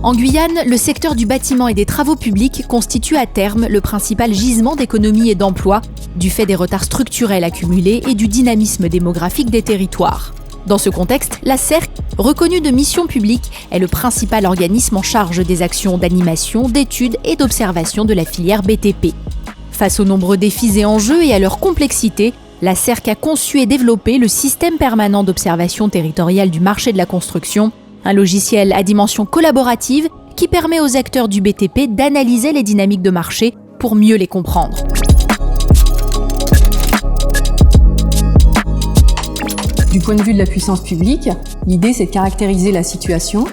En Guyane, le secteur du bâtiment et des travaux publics constitue à terme le principal gisement d'économie et d'emploi, du fait des retards structurels accumulés et du dynamisme démographique des territoires. Dans ce contexte, la CERC, reconnue de mission publique, est le principal organisme en charge des actions d'animation, d'études et d'observation de la filière BTP. Face aux nombreux défis et enjeux et à leur complexité, la CERC a conçu et développé le système permanent d'observation territoriale du marché de la construction, un logiciel à dimension collaborative qui permet aux acteurs du BTP d'analyser les dynamiques de marché pour mieux les comprendre. Du point de vue de la puissance publique, l'idée c'est de caractériser la situation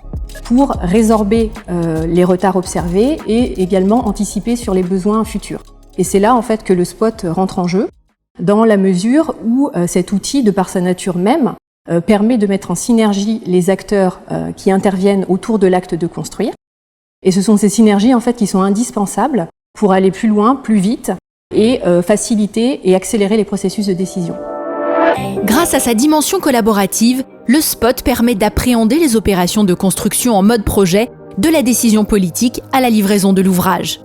pour résorber les retards observés et également anticiper sur les besoins futurs. Et c'est là en fait que le SPOT rentre en jeu, dans la mesure où cet outil, de par sa nature même, permet de mettre en synergie les acteurs qui interviennent autour de l'acte de construire. Et ce sont ces synergies en fait qui sont indispensables pour aller plus loin, plus vite et faciliter et accélérer les processus de décision. Grâce à sa dimension collaborative, le SPOT permet d'appréhender les opérations de construction en mode projet, de la décision politique à la livraison de l'ouvrage.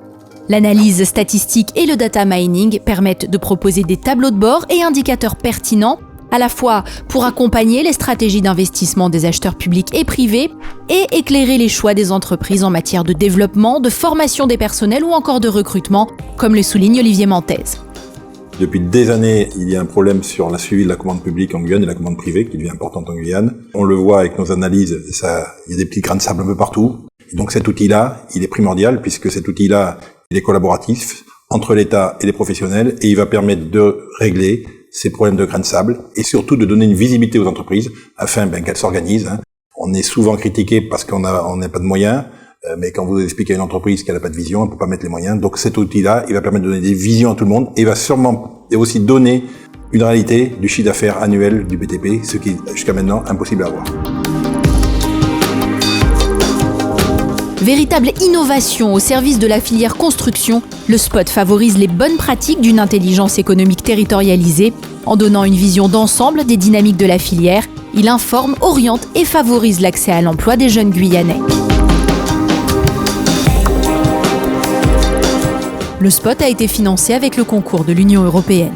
L'analyse statistique et le data mining permettent de proposer des tableaux de bord et indicateurs pertinents, à la fois pour accompagner les stratégies d'investissement des acheteurs publics et privés et éclairer les choix des entreprises en matière de développement, de formation des personnels ou encore de recrutement, comme le souligne Olivier Mentez. Depuis des années, il y a un problème sur la suivi de la commande publique en Guyane et la commande privée qui devient importante en Guyane. On le voit avec nos analyses, il y a des petits grains de sable un peu partout. Et donc cet outil-là, il est primordial puisque cet outil-là, il est collaboratif entre l'État et les professionnels et il va permettre de régler ces problèmes de grains de sable et surtout de donner une visibilité aux entreprises afin qu'elles s'organisent. On est souvent critiqué parce qu'on n'a pas de moyens. Mais quand vous expliquez à une entreprise qu'elle n'a pas de vision, elle ne peut pas mettre les moyens. Donc cet outil-là, il va permettre de donner des visions à tout le monde et va sûrement aussi donner une réalité du chiffre d'affaires annuel du BTP, ce qui est jusqu'à maintenant impossible à avoir. Véritable innovation au service de la filière construction, le SPOT favorise les bonnes pratiques d'une intelligence économique territorialisée. En donnant une vision d'ensemble des dynamiques de la filière, il informe, oriente et favorise l'accès à l'emploi des jeunes Guyanais. Le SPOT a été financé avec le concours de l'Union européenne.